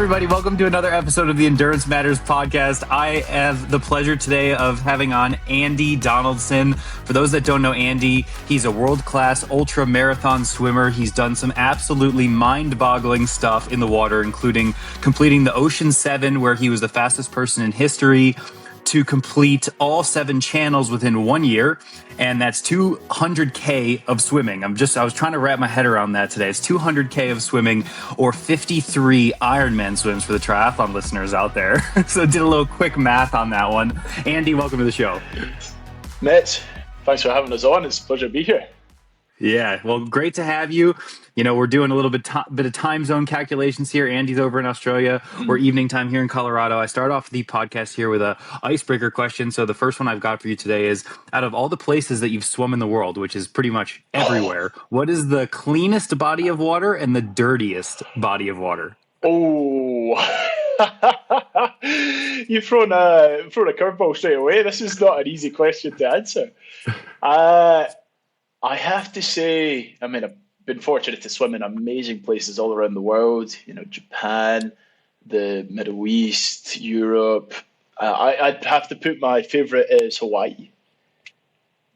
everybody. Welcome to another episode of the Endurance Matters podcast. I have the pleasure today of having on Andy Donaldson. For those that don't know Andy, he's a world-class ultra marathon swimmer. He's done some absolutely mind-boggling stuff in the water, including completing the Ocean 7, where he was the fastest person in history to complete all 7 channels within 1 year. And that's 200K of swimming. I was trying to wrap my head around that today. It's 200K of swimming or 53 Ironman swims for the triathlon listeners out there. So did a little quick math on that one. Andy, welcome to the show. Metz, thanks for having us on. It's a pleasure to be here. Yeah, well, great to have you. You know, we're doing a little bit of time zone calculations here. Andy's over in Australia. We're evening time here in Colorado. I start off the podcast here with a icebreaker question. So the first one I've got for you today is, out of all the places that you've swum in the world, which is pretty much everywhere, what is the cleanest body of water and the dirtiest body of water? Oh, you've thrown a curveball straight away. This is not an easy question to answer. I have to say, I mean, I've been fortunate to swim in amazing places all around the world. You know, Japan, the Middle East, Europe. I'd have to put my favorite is Hawaii.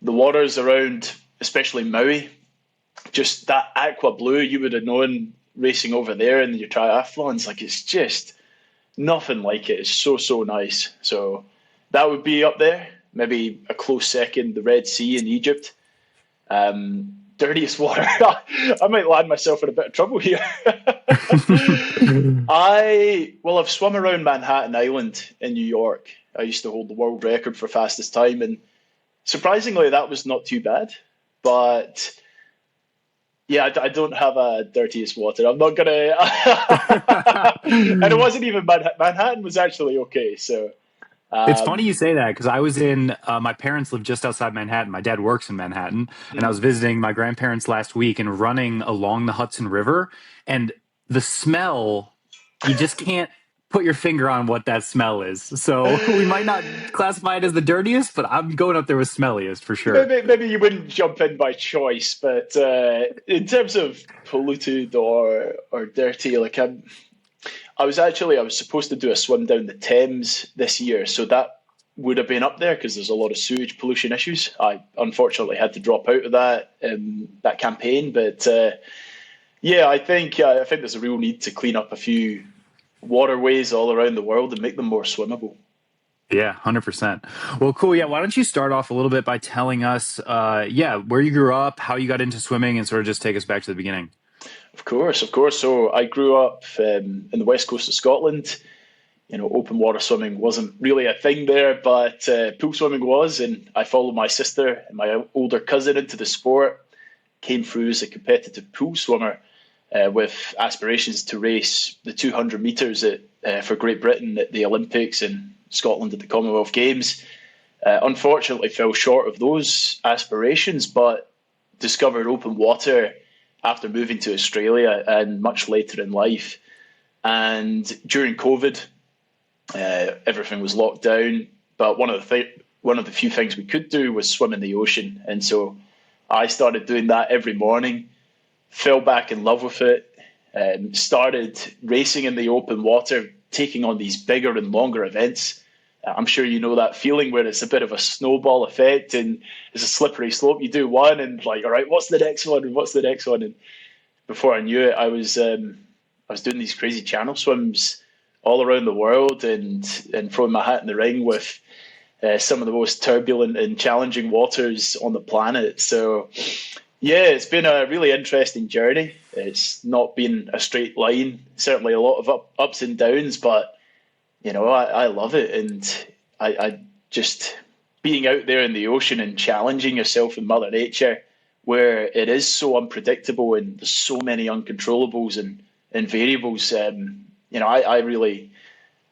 The waters around, especially Maui, just that aqua blue you would have known racing over there in your triathlons. Like, it's just nothing like it. It's so nice. So that would be up there. Maybe a close second, the Red Sea in Egypt. Dirtiest water. I might land myself in a bit of trouble here. I've swum around Manhattan Island in New York. I used to hold the world record for fastest time, and surprisingly, that was not too bad. But yeah, I don't have a dirtiest water. I'm not gonna. And it wasn't even Manhattan was actually okay. So. It's funny you say that, because I was in, my parents live just outside Manhattan. My dad works in Manhattan, and I was visiting my grandparents last week and running along the Hudson River. And the smell, you just can't put your finger on what that smell is. So we might not classify it as the dirtiest, but I'm going up there with smelliest for sure. Maybe you wouldn't jump in by choice, but in terms of polluted or dirty, like I was supposed to do a swim down the Thames this year, so that would have been up there because there's a lot of sewage pollution issues. I unfortunately had to drop out of that campaign, but I think there's a real need to clean up a few waterways all around the world and make them more swimmable. Yeah, 100%. Well, cool. Yeah, why don't you start off a little bit by telling us, where you grew up, how you got into swimming, and sort of just take us back to the beginning. Of course. So I grew up in the west coast of Scotland. You know, open water swimming wasn't really a thing there, but pool swimming was. And I followed my sister and my older cousin into the sport, came through as a competitive pool swimmer with aspirations to race the 200 metres for Great Britain at the Olympics and Scotland at the Commonwealth Games. Unfortunately, fell short of those aspirations, but discovered open water after moving to Australia and much later in life. And during COVID, everything was locked down. But one of the few things we could do was swim in the ocean. And so I started doing that every morning, fell back in love with it, started racing in the open water, taking on these bigger and longer events. I'm sure you know that feeling where it's a bit of a snowball effect and it's a slippery slope. You do one and like, all right, what's the next one? And what's the next one? And before I knew it, I was doing these crazy channel swims all around the world and throwing my hat in the ring with some of the most turbulent and challenging waters on the planet. So yeah, it's been a really interesting journey. It's not been a straight line, certainly a lot of ups and downs, but you know, I love it. And I just being out there in the ocean and challenging yourself in Mother Nature, where it is so unpredictable and there's so many uncontrollables and variables. You know, I really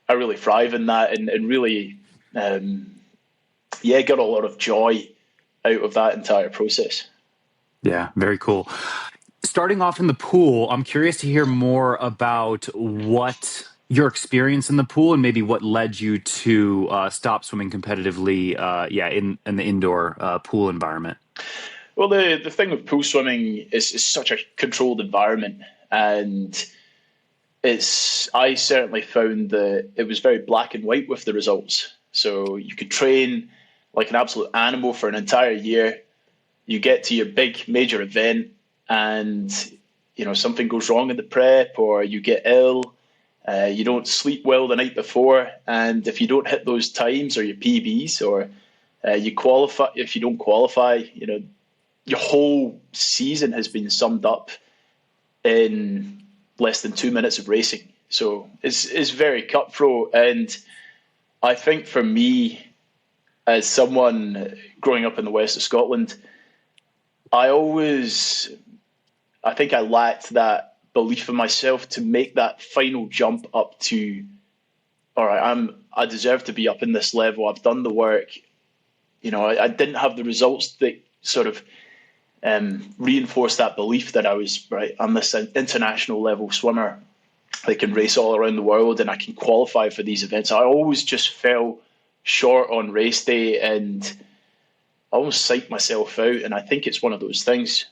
thrive in that and really, got a lot of joy out of that entire process. Yeah, very cool. Starting off in the pool, I'm curious to hear more about what your experience in the pool and maybe what led you to stop swimming competitively in the indoor pool environment. Well, the thing with pool swimming is such a controlled environment, and I certainly found that it was very black and white with the results. So you could train like an absolute animal for an entire year. You get to your big major event, and something goes wrong in the prep, or you get ill. You don't sleep well the night before, and if you don't hit those times or your PBs, or you qualify, if you don't qualify, your whole season has been summed up in less than 2 minutes of racing. So it's very cutthroat, and I think for me, as someone growing up in the west of Scotland, I think I lacked that belief in myself to make that final jump up to, all right, I deserve to be up in this level. I've done the work. I didn't have the results that sort of reinforced that belief that I'm this international level swimmer that can race all around the world and I can qualify for these events. I always just fell short on race day, and I almost psyched myself out. And I think it's one of those things.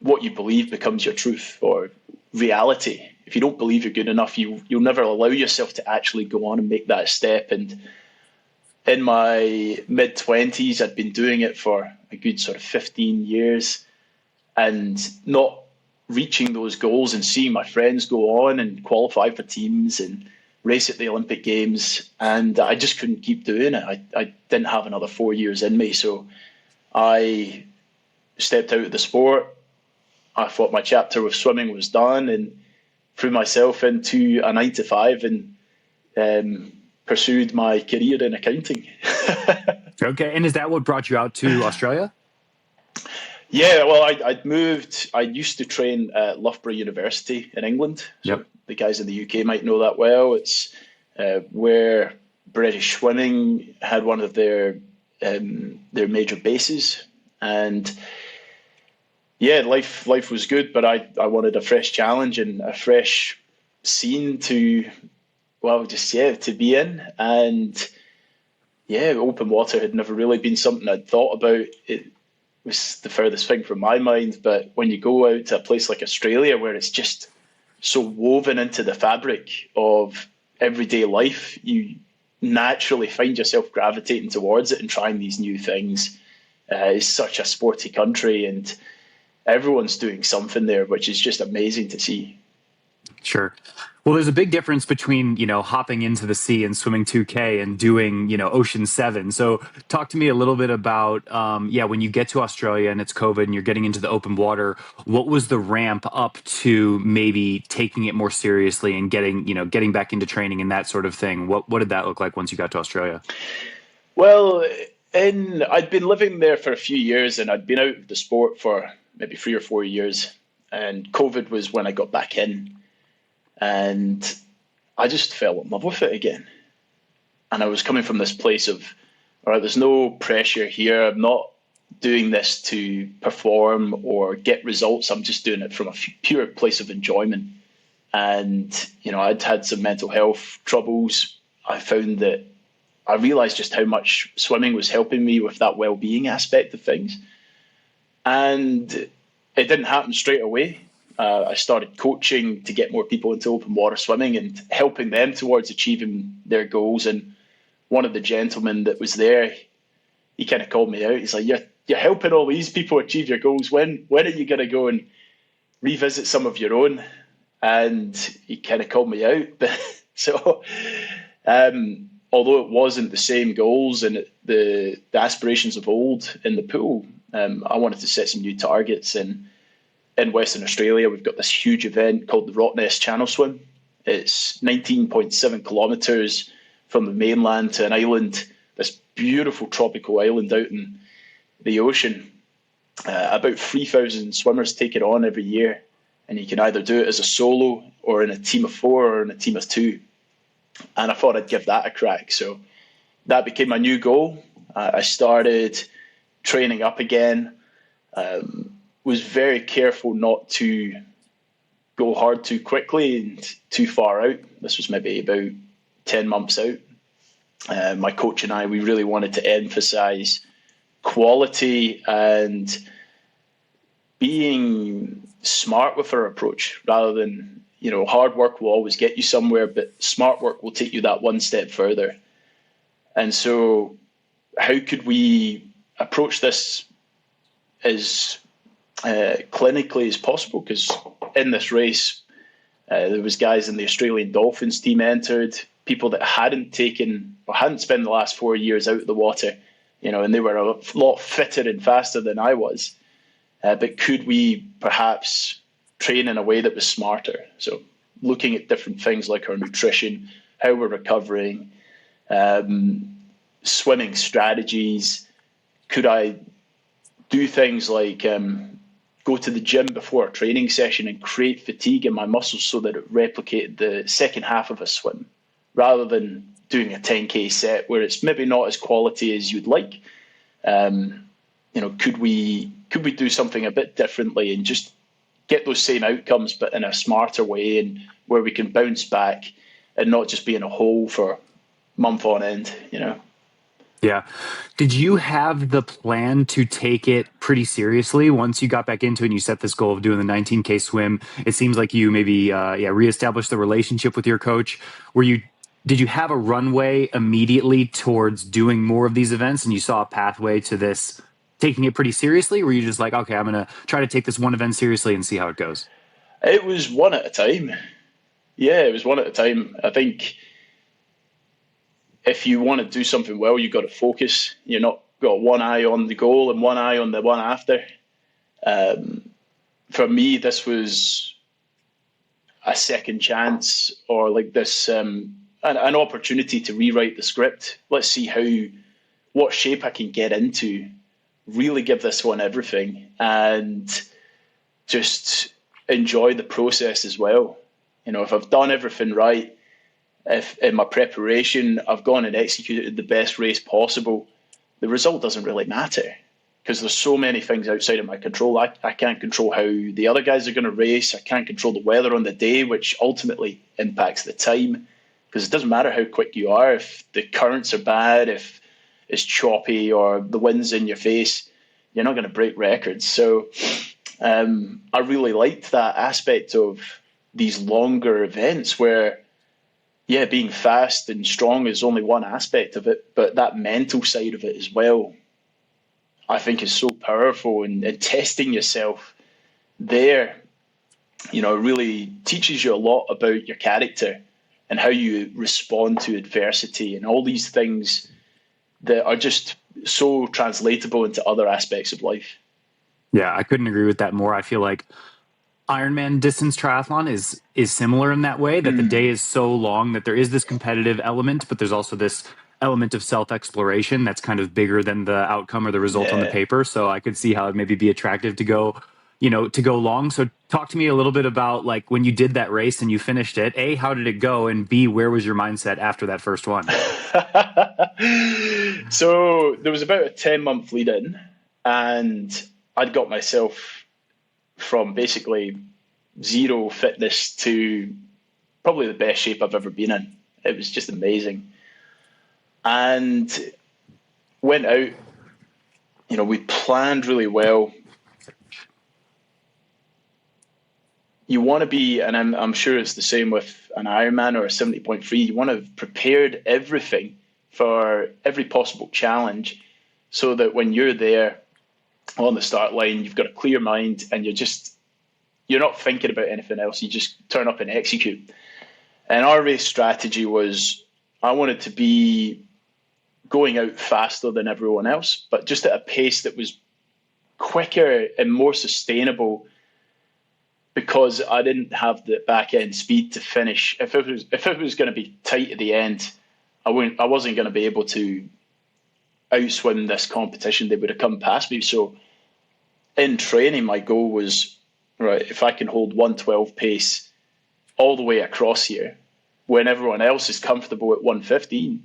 What you believe becomes your truth or reality. If you don't believe you're good enough, you'll never allow yourself to actually go on and make that step. And in my mid-20s, I'd been doing it for a good sort of 15 years and not reaching those goals and seeing my friends go on and qualify for teams and race at the Olympic Games. And I just couldn't keep doing it. I didn't have another 4 years in me. So I stepped out of the sport. I thought my chapter with swimming was done and threw myself into a 9-to-5 and pursued my career in accounting. Okay. And is that what brought you out to Australia? Yeah, well, I'd moved. I used to train at Loughborough University in England. So yep. The guys in the UK might know that well. It's where British Swimming had one of their major bases. And yeah, life was good, but I wanted a fresh challenge and a fresh scene to be in. And yeah, open water had never really been something I'd thought about. It was the furthest thing from my mind. But when you go out to a place like Australia, where it's just so woven into the fabric of everyday life, you naturally find yourself gravitating towards it and trying these new things. It's such a sporty country, and everyone's doing something there, which is just amazing to see. Sure. Well, there's a big difference between, hopping into the sea and swimming 2K and doing, Ocean 7. So talk to me a little bit about, when you get to Australia and it's COVID and you're getting into the open water, what was the ramp up to maybe taking it more seriously and getting back into training and that sort of thing? What did that look like once you got to Australia? Well, I'd been living there for a few years, and I'd been out of the sport for maybe 3 or 4 years. And COVID was when I got back in. And I just fell in love with it again. And I was coming from this place of, all right, there's no pressure here. I'm not doing this to perform or get results. I'm just doing it from a pure place of enjoyment. And, I'd had some mental health troubles. I found that I realized just how much swimming was helping me with that well-being aspect of things. And it didn't happen straight away. I started coaching to get more people into open water swimming and helping them towards achieving their goals. And one of the gentlemen that was there, he kind of called me out. He's like, you're helping all these people achieve your goals. When are you going to go and revisit some of your own? And he kind of called me out. So although it wasn't the same goals and the aspirations of old in the pool, I wanted to set some new targets. And in Western Australia, we've got this huge event called the Rottnest Channel Swim. It's 19.7 kilometres from the mainland to an island, this beautiful tropical island out in the ocean. About 3,000 swimmers take it on every year, and you can either do it as a solo or in a team of 4 or in a team of 2. And I thought I'd give that a crack. So that became my new goal. I started training up again. Was very careful not to go hard too quickly and too far out. This was maybe about 10 months out. My coach and I, we really wanted to emphasize quality and being smart with our approach rather than, hard work will always get you somewhere, but smart work will take you that one step further. And so how could we approach this as clinically as possible? Because in this race, there was guys in the Australian Dolphins team entered, people that hadn't spent the last 4 years out of the water, and they were a lot fitter and faster than I was. But could we perhaps train in a way that was smarter? So looking at different things like our nutrition, how we're recovering, swimming strategies. Could I do things like go to the gym before a training session and create fatigue in my muscles so that it replicated the second half of a swim, rather than doing a 10K set where it's maybe not as quality as you'd like? Could we do something a bit differently and just get those same outcomes, but in a smarter way, and where we can bounce back and not just be in a hole for month on end, Yeah. Did you have the plan to take it pretty seriously once you got back into it and you set this goal of doing the 19K swim? It seems like you maybe reestablished the relationship with your coach. Did you have a runway immediately towards doing more of these events, and you saw a pathway to this taking it pretty seriously? Or were you just like, okay, I'm going to try to take this one event seriously and see how it goes? It was one at a time. Yeah, it was one at a time. I think if you want to do something well, you've got to focus. You're not got one eye on the goal and one eye on the one after. For me, this was a second chance, or like this, an opportunity to rewrite the script. Let's see what shape I can get into, really give this one everything, and just enjoy the process as well. If I've done everything right, if in my preparation I've gone and executed the best race possible, the result doesn't really matter, because there's so many things outside of my control. I can't control how the other guys are going to race. I can't control the weather on the day, which ultimately impacts the time, because it doesn't matter how quick you are. If the currents are bad, if it's choppy or the wind's in your face, you're not going to break records. So I really liked that aspect of these longer events where, yeah, being fast and strong is only one aspect of it, but that mental side of it as well, I think, is so powerful. And testing yourself there, really teaches you a lot about your character and how you respond to adversity and all these things that are just so translatable into other aspects of life. Yeah, I couldn't agree with that more. I feel like Ironman distance triathlon is similar in that way, that the day is so long that there is this competitive element, but there's also this element of self-exploration that's kind of bigger than the outcome or the result on the paper. So I could see how it maybe be attractive to go long. So talk to me a little bit about, like, when you did that race and you finished it, A, how did it go? And B, where was your mindset after that first one? So there was about a 10-month lead in, and I'd got myself from basically zero fitness to probably the best shape I've ever been in. It was just amazing. And went out, we planned really well. You want to be, and I'm sure it's the same with an Ironman or a 70.3, you want to have prepared everything for every possible challenge, so that when you're there on the start line, you've got a clear mind and you're not thinking about anything else. You just turn up and execute. And our race strategy was, I wanted to be going out faster than everyone else, but just at a pace that was quicker and more sustainable, because I didn't have the back end speed to finish. If it was going to be tight at the end, I wasn't going to be able to outswim this competition. They would have come past me. So in training, my goal was, right, if I can hold 112 pace all the way across here, when everyone else is comfortable at 115,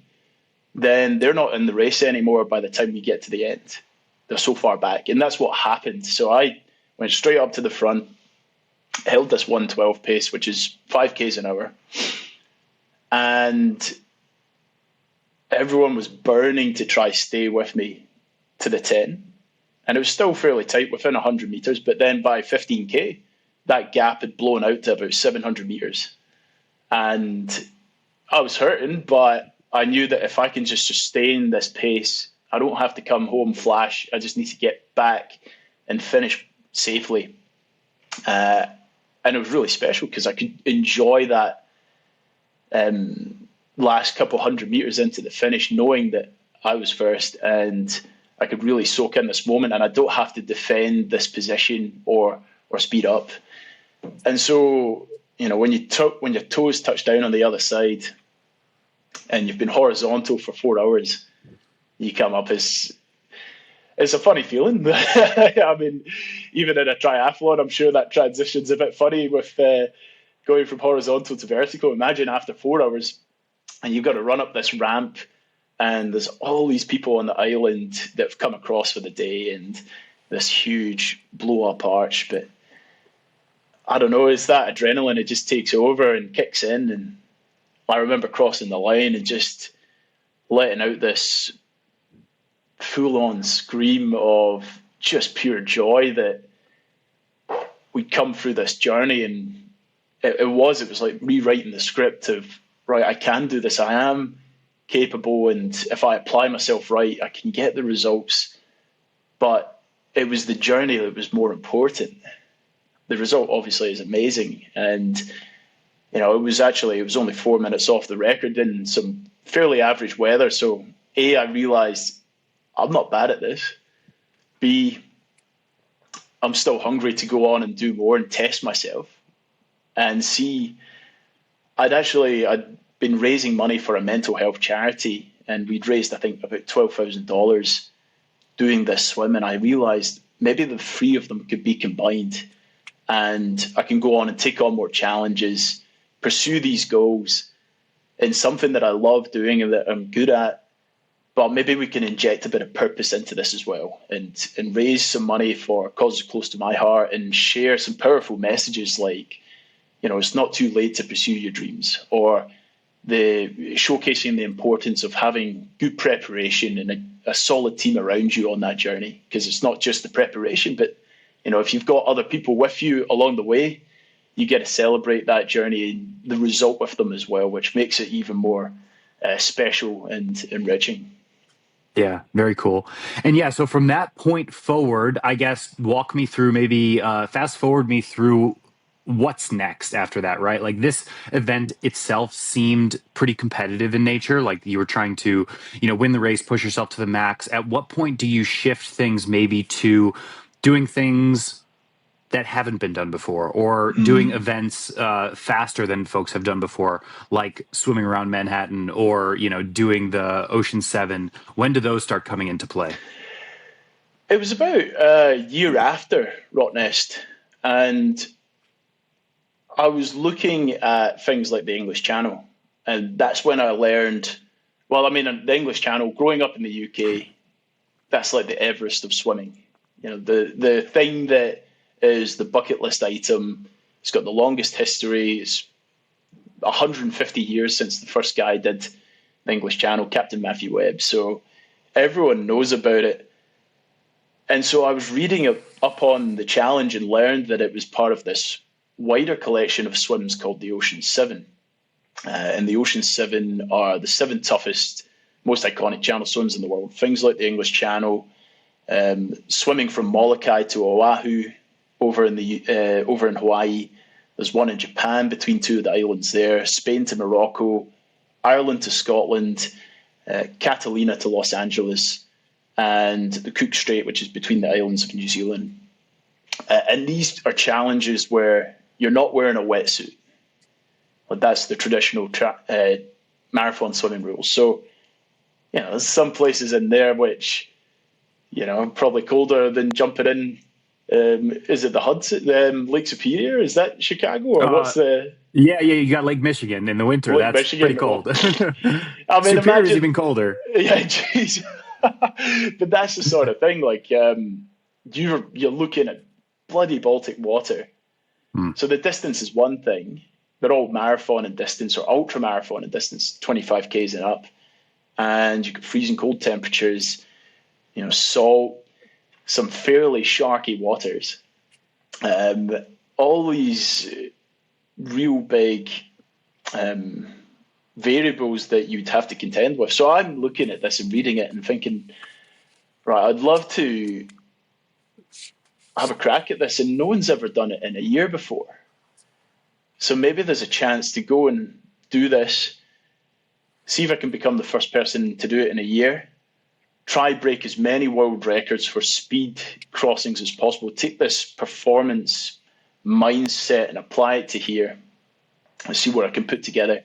then they're not in the race anymore by the time we get to the end. They're so far back. And that's what happened. So I went straight up to the front, held this 112 pace, which is 5Ks an hour. And everyone was burning to try stay with me to the 10. And it was still fairly tight within 100 meters. But then by 15K, that gap had blown out to about 700 meters. And I was hurting, but I knew that if I can just sustain this pace, I don't have to come home flash. I just need to get back and finish safely. And it was really special because I could enjoy that last couple 100 meters into the finish, knowing that I was first, and I could really soak in this moment, and I don't have to defend this position or speed up. And so, when your toes touch down on the other side, and you've been horizontal for 4 hours, you come up as it's a funny feeling. I mean, even in a triathlon, I'm sure that transition's a bit funny with going from horizontal to vertical. Imagine after 4 hours, and you've got to run up this ramp, and there's all these people on the island that have come across for the day, and this huge blow-up arch. But I don't know, it's that adrenaline, it just takes over and kicks in. And I remember crossing the line and just letting out this full-on scream of just pure joy that we'd come through this journey. And it was like rewriting the script of, right, I can do this, I am capable, and if I apply myself right, I can get the results. But it was the journey that was more important. The result obviously is amazing, and it was only 4 minutes off the record in some fairly average weather. So A, I realized I'm not bad at this. B, I'm still hungry to go on and do more and test myself. And C, I'd been raising money for a mental health charity, and we'd raised, I think, about $12,000 doing this swim. And I realized maybe the three of them could be combined, and I can go on and take on more challenges, pursue these goals in something that I love doing and that I'm good at. But maybe we can inject a bit of purpose into this as well, and raise some money for causes close to my heart, and share some powerful messages like, it's not too late to pursue your dreams, or showcasing the importance of having good preparation and a solid team around you on that journey. Because it's not just the preparation, but if you've got other people with you along the way, you get to celebrate that journey and the result with them as well, which makes it even more special and enriching. Yeah, very cool. And yeah, so from that point forward, I guess walk me through, maybe fast forward me through what's next after that, right? Like, this event itself seemed pretty competitive in nature. Like, you were trying to, win the race, push yourself to the max. At what point do you shift things maybe to doing things that haven't been done before, or doing events faster than folks have done before, like swimming around Manhattan, or doing the Ocean 7? When do those start coming into play? It was about a year after Rottnest, and I was looking at things like the English Channel, and that's when I learned, the English Channel, growing up in the UK, that's like the Everest of swimming. The thing that is the bucket list item. It's got the longest history. It's 150 years since the first guy did the English Channel, Captain Matthew Webb. So everyone knows about it. And so I was reading up on the challenge and learned that it was part of this wider collection of swims called the Ocean 7. And the Ocean 7 are the 7 toughest, most iconic channel swims in the world. Things like the English Channel, swimming from Molokai to Oahu, over in Hawaii. There's one in Japan between two of the islands there, Spain to Morocco, Ireland to Scotland, Catalina to Los Angeles, and the Cook Strait, which is between the islands of New Zealand. And these are challenges where you're not wearing a wetsuit. But that's the traditional marathon swimming rules. So, there's some places in there which, probably colder than jumping in. Is it the Hudson, Lake Superior? Is that Chicago, or what's the? Yeah, you got Lake Michigan in the winter. That's Michigan, pretty cold. Superior is even colder. Yeah, geez. But that's the sort of thing. Like, you're looking at bloody Baltic water. So the distance is one thing. They're all marathon in distance or ultra marathon in distance, 25 Ks and up, and you get freezing cold temperatures. Salt. Some fairly sharky waters. all these real big variables that you'd have to contend with. So I'm looking at this and reading it and thinking, right, I'd love to have a crack at this, and no one's ever done it in a year before. So maybe there's a chance to go and do this, see if I can become the first person to do it in a year, try break as many world records for speed crossings as possible, take this performance mindset and apply it to here and see what I can put together,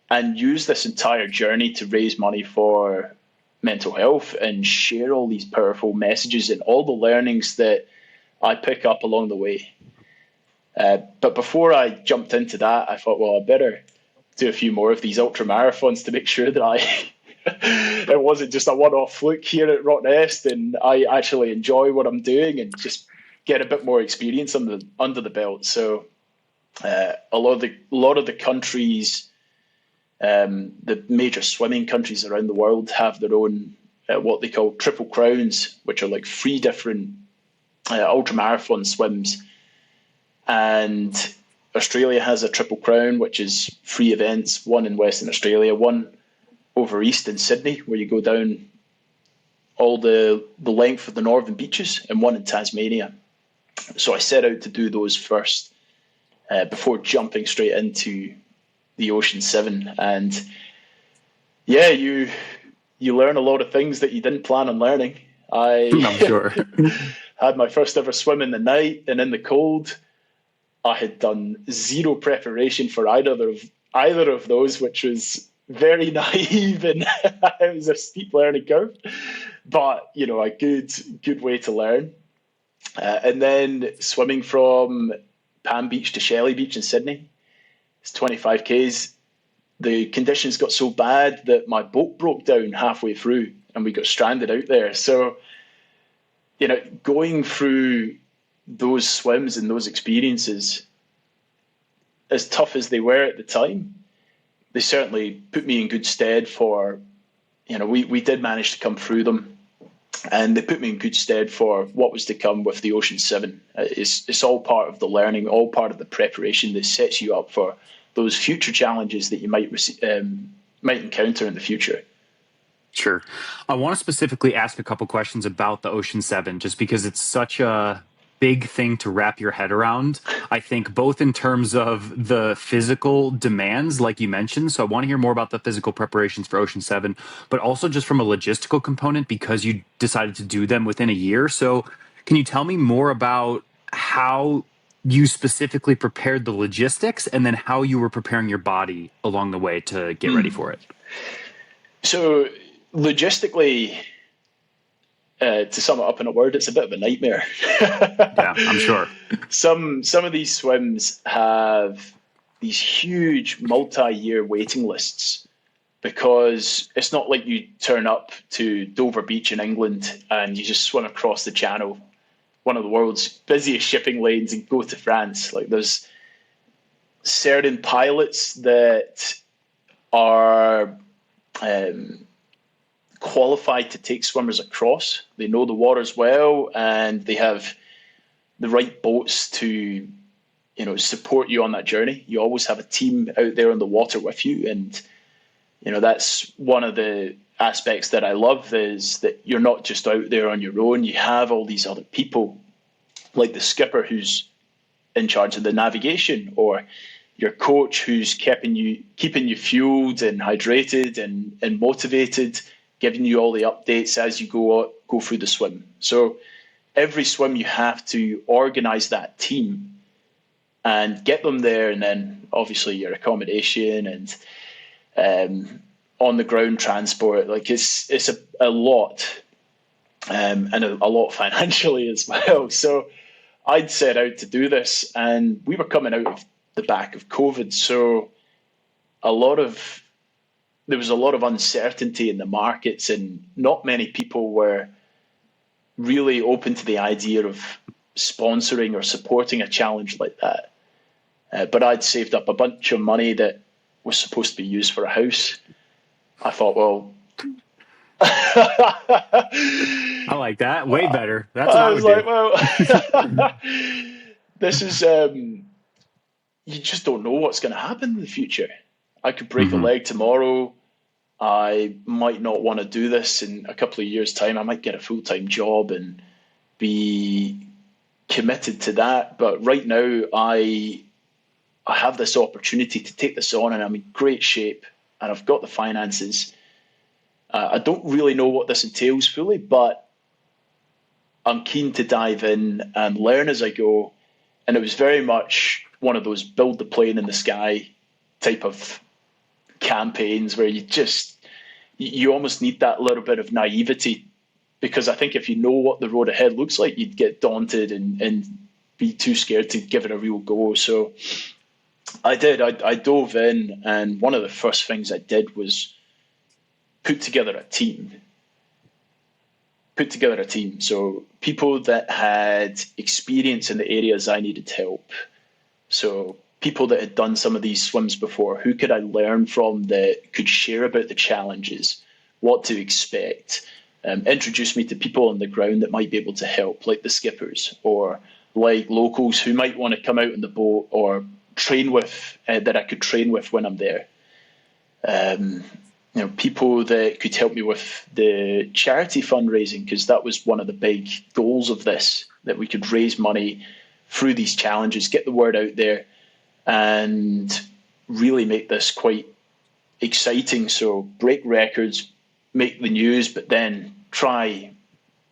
and use this entire journey to raise money for mental health and share all these powerful messages and all the learnings that I pick up along the way. But before I jumped into that, I thought, well, I better do a few more of these ultra marathons to make sure that it wasn't just a one-off fluke here at Rottnest, and I actually enjoy what I'm doing and just get a bit more experience under the belt. So a lot of the countries, the major swimming countries around the world, have their own what they call triple crowns, which are like 3 different ultramarathon swims. And Australia has a triple crown, which is 3 events, one in Western Australia, one over east in Sydney, where you go down all the length of the northern beaches, and one in Tasmania. So I set out to do those first before jumping straight into the Ocean 7. And yeah, you learn a lot of things that you didn't plan on learning. I'm sure. Had my first ever swim in the night and in the cold. I had done zero preparation for either of those, which was very naive, and it was a steep learning curve, but a good way to learn. And then swimming from Palm Beach to Shelley Beach in Sydney, it's 25 k's. The conditions got so bad that my boat broke down halfway through, and we got stranded out there. So, going through those swims and those experiences, as tough as they were at the time, they certainly put me in good stead for, we did manage to come through them, and they put me in good stead for what was to come with the Ocean 7. It's all part of the learning, all part of the preparation that sets you up for those future challenges that you might encounter in the future. Sure. I want to specifically ask a couple questions about the Ocean 7, just because it's such a big thing to wrap your head around. I think both in terms of the physical demands, like you mentioned. So I want to hear more about the physical preparations for Ocean 7, but also just from a logistical component, because you decided to do them within a year. So can you tell me more about how you specifically prepared the logistics, and then how you were preparing your body along the way to get ready for it? So logistically, to sum it up in a word, it's a bit of a nightmare. Yeah, I'm sure. Some of these swims have these huge multi-year waiting lists, because it's not like you turn up to Dover Beach in England and you just swim across the channel, one of the world's busiest shipping lanes, and go to France. Like, there's certain pilots that are qualified to take swimmers across. They know the waters well, and they have the right boats to support you on that journey. You always have a team out there on the water with you, and that's one of the aspects that I love, is that you're not just out there on your own. You have all these other people, like the skipper who's in charge of the navigation, or your coach who's keeping you fueled and hydrated and motivated, giving you all the updates as you go through the swim. So every swim you have to organize that team and get them there, and then obviously your accommodation and on the ground transport. Like, it's a lot, and a lot financially as well. So I'd set out to do this, and we were coming out of the back of COVID, so there was a lot of uncertainty in the markets, and not many people were really open to the idea of sponsoring or supporting a challenge like that. But I'd saved up a bunch of money that was supposed to be used for a house. I thought, well, I like that. Way better. That's what I was would like, do. well, this is, you just don't know what's going to happen in the future. I could break a leg tomorrow. I might not want to do this in a couple of years' time. I might get a full-time job and be committed to that. But right now, I have this opportunity to take this on, and I'm in great shape, and I've got the finances. I don't really know what this entails fully, but I'm keen to dive in and learn as I go. And it was very much one of those build the plane in the sky type of campaigns where you almost need that little bit of naivety, because I think if you know what the road ahead looks like, you'd get daunted and be too scared to give it a real go. So I did. I dove in, and one of the first things I did was put together a team. So people that had experience in the areas I needed help. So people that had done some of these swims before, who could I learn from that could share about the challenges, what to expect, introduce me to people on the ground that might be able to help, like the skippers or like locals who might want to come out in the boat or train with, that I could train with when I'm there. People that could help me with the charity fundraising, because that was one of the big goals of this, that we could raise money through these challenges, get the word out there, and really make this quite exciting. So break records, make the news, but then try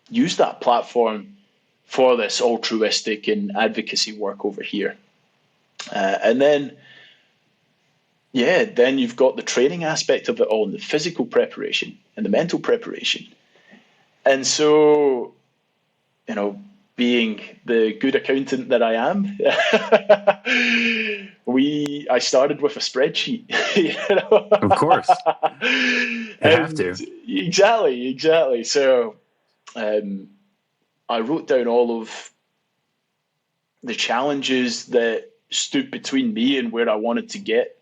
use that platform for this altruistic and advocacy work over here. And then you've got the training aspect of it all, and the physical preparation and the mental preparation. And so, being the good accountant that I am, I started with a spreadsheet. Of course. You have to. Exactly. So I wrote down all of the challenges that stood between me and where I wanted to get.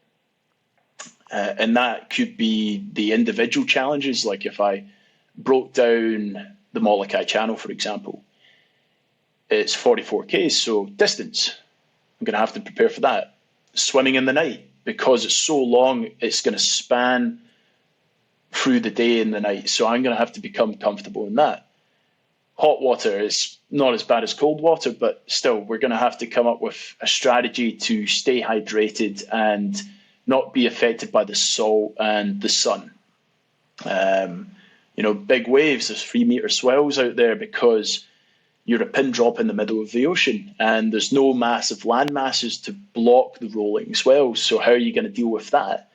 And that could be the individual challenges, like if I broke down the Molokai channel, for example, it's 44 Ks, so distance. I'm going to have to prepare for that. Swimming in the night, because it's so long, it's going to span through the day and the night, so I'm going to have to become comfortable in that. Hot water is not as bad as cold water, but still, we're going to have to come up with a strategy to stay hydrated and not be affected by the salt and the sun. Big waves, there's 3-meter swells out there because you're a pin drop in the middle of the ocean and there's no massive land masses to block the rolling swells. So how are you going to deal with that?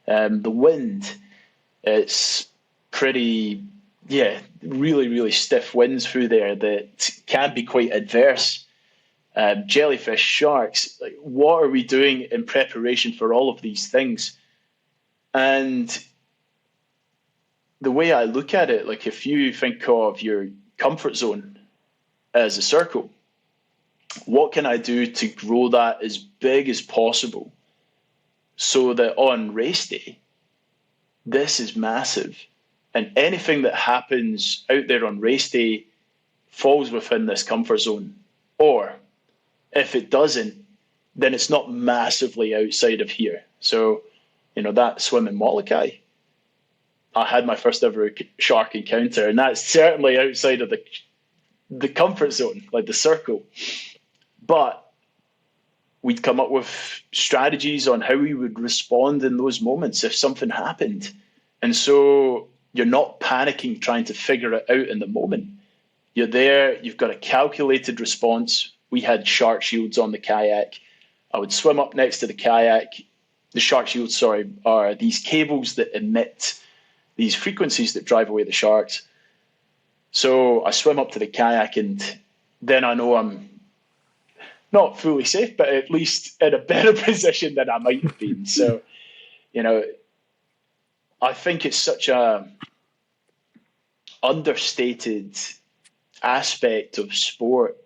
The wind, it's pretty, really, really stiff winds through there that can be quite adverse. Jellyfish, sharks, like, what are we doing in preparation for all of these things? And the way I look at it, like if you think of your comfort zone as a circle, what can I do to grow that as big as possible so that on race day, this is massive, and anything that happens out there on race day falls within this comfort zone? Or if it doesn't, then it's not massively outside of here. So, that swim in Molokai, I had my first ever shark encounter, and that's certainly outside of the comfort zone, like the circle. But we'd come up with strategies on how we would respond in those moments if something happened. And so you're not panicking trying to figure it out in the moment. You're there, you've got a calculated response. We had shark shields on the kayak. I would swim up next to the kayak. The shark shields, are these cables that emit these frequencies that drive away the sharks. So I swim up to the kayak, and then I know I'm not fully safe, but at least in a better position than I might have been. So, I think it's such a understated aspect of sport,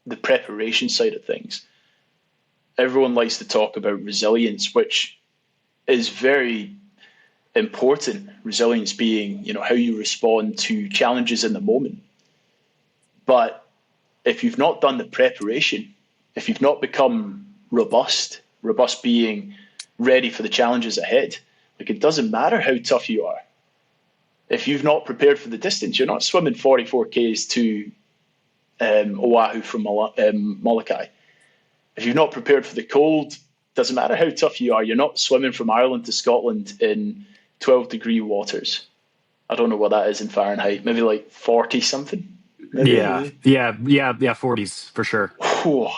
the preparation side of things. Everyone likes to talk about resilience, which is very important. Resilience being, how you respond to challenges in the moment. But if you've not done the preparation, if you've not become robust being ready for the challenges ahead, like it doesn't matter how tough you are. If you've not prepared for the distance, you're not swimming 44 Ks to Oahu from Molokai. If you've not prepared for the cold, doesn't matter how tough you are, you're not swimming from Ireland to Scotland in 12-degree waters. I don't know what that is in Fahrenheit, maybe like 40 something. Maybe. Yeah, 40s for sure. Whew.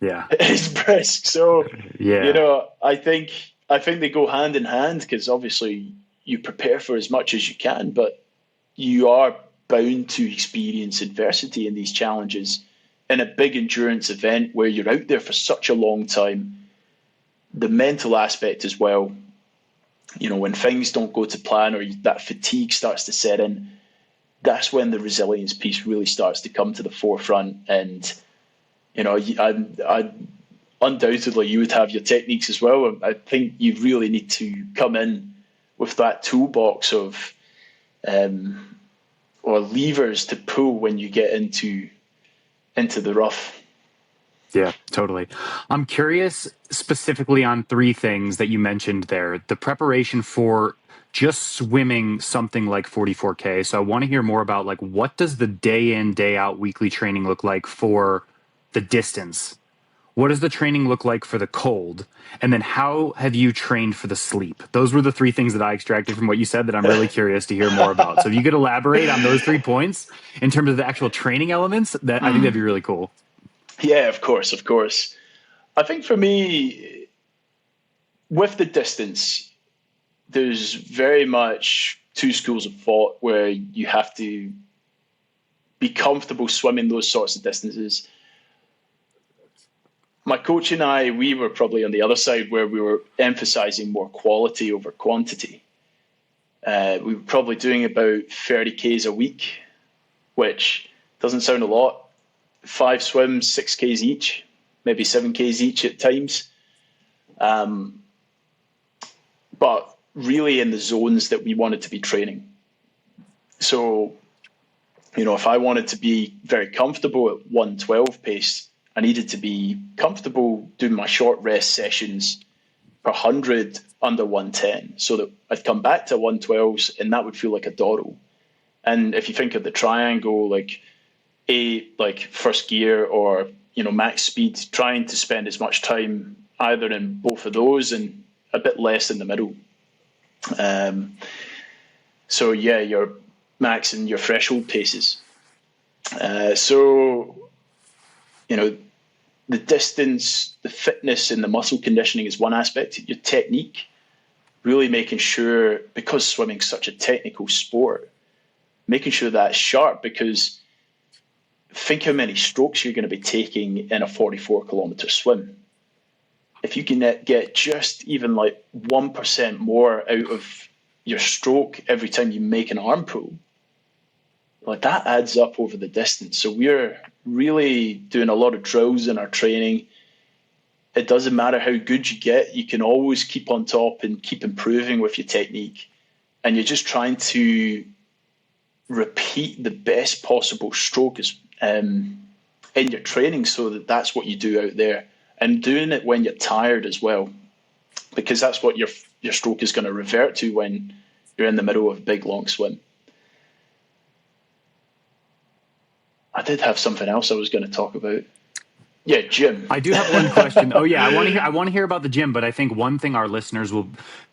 Yeah, it's brisk. So, yeah, I think they go hand in hand, because obviously you prepare for as much as you can, but you are bound to experience adversity in these challenges. In a big endurance event where you're out there for such a long time, the mental aspect as well, when things don't go to plan or that fatigue starts to set in, that's when the resilience piece really starts to come to the forefront. And, I undoubtedly you would have your techniques as well. I think you really need to come in with that toolbox of or levers to pull when you get into the rough. Yeah, totally. I'm curious specifically on three things that you mentioned there. The preparation for just swimming something like 44K. So I want to hear more about, like, what does the day in, day out weekly training look like for the distance? What does the training look like for the cold? And then how have you trained for the sleep? Those were the three things that I extracted from what you said that I'm really curious to hear more about. So if you could elaborate on those 3 points in terms of the actual training elements, that I think that'd be really cool. Yeah, of course. I think for me, with the distance, there's very much two schools of thought where you have to be comfortable swimming those sorts of distances. My coach and I, we were probably on the other side where we were emphasizing more quality over quantity. We were probably doing about 30 Ks a week, which doesn't sound a lot. 5 swims, 6 Ks each, maybe 7 Ks each at times. But really in the zones that we wanted to be training. So, if I wanted to be very comfortable at 112 pace, I needed to be comfortable doing my short rest sessions per 100 under 110, so that I'd come back to 112s and that would feel like a dawdle. And if you think of the triangle, like first gear or max speed, trying to spend as much time either in both of those and a bit less in the middle. So yeah, your max and your threshold paces. The distance, the fitness and the muscle conditioning is one aspect. Your technique, really making sure, because swimming's such a technical sport, making sure that's sharp, because think how many strokes you're going to be taking in a 44-kilometer swim. If you can get just even like 1% more out of your stroke every time you make an arm pull, like that adds up over the distance. So we're really doing a lot of drills in our training. It doesn't matter how good you get, you can always keep on top and keep improving with your technique. And you're just trying to repeat the best possible stroke in your training, so that's what you do out there. And doing it when you're tired as well, because that's what your stroke is going to revert to when you're in the middle of a big long swim. I did have something else I was going to talk about. Yeah, gym. I do have one question. Oh yeah, I want to hear about the gym, but I think one thing our listeners will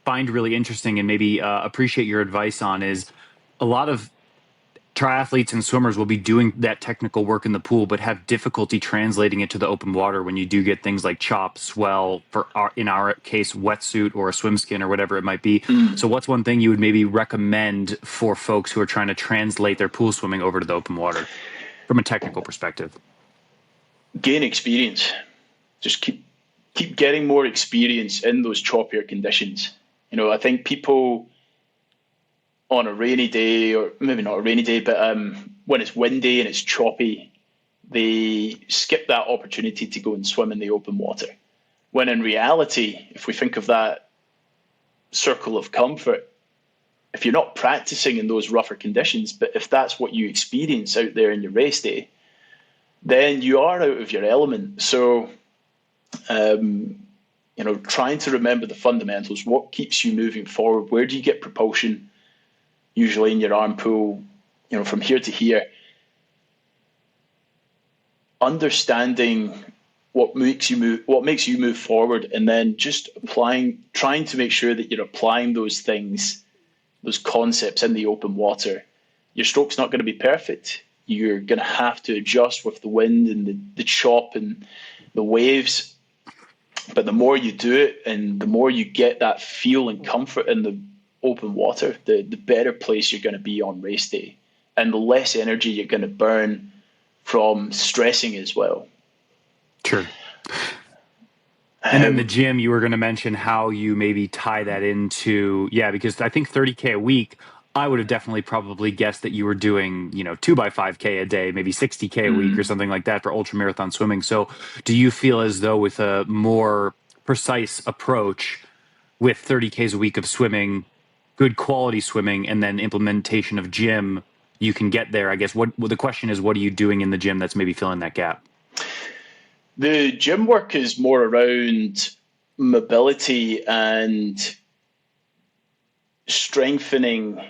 find really interesting and maybe appreciate your advice on is a lot of triathletes and swimmers will be doing that technical work in the pool, but have difficulty translating it to the open water when you do get things like chop, swell, in our case, wetsuit or a swim skin or whatever it might be. So what's one thing you would maybe recommend for folks who are trying to translate their pool swimming over to the open water from a technical perspective? Gain experience. Just keep getting more experience in those choppier conditions. I think people on a rainy day, or maybe not a rainy day, but when it's windy and it's choppy, they skip that opportunity to go and swim in the open water. When in reality, if we think of that circle of comfort, if you're not practicing in those rougher conditions, but if that's what you experience out there in your race day, then you are out of your element. So, trying to remember the fundamentals, what keeps you moving forward, where do you get propulsion, usually in your arm pull, from here to here. Understanding what makes you move forward, and then just trying to make sure that you're applying those things, those concepts in the open water. Your stroke's not going to be perfect. You're going to have to adjust with the wind and the chop and the waves. But the more you do it, and the more you get that feel and comfort in the open water, the better place you're going to be on race day, and the less energy you're going to burn from stressing as well. Sure. And then the gym, you were going to mention how you maybe tie that into, because I think 30K a week, I would have definitely probably guessed that you were doing, 2x5K a day, maybe 60K a week or something like that for ultra marathon swimming. So do you feel as though with a more precise approach with 30Ks a week of swimming, good quality swimming, and then implementation of gym, you can get there? I guess the question is, what are you doing in the gym that's maybe filling that gap? The gym work is more around mobility and strengthening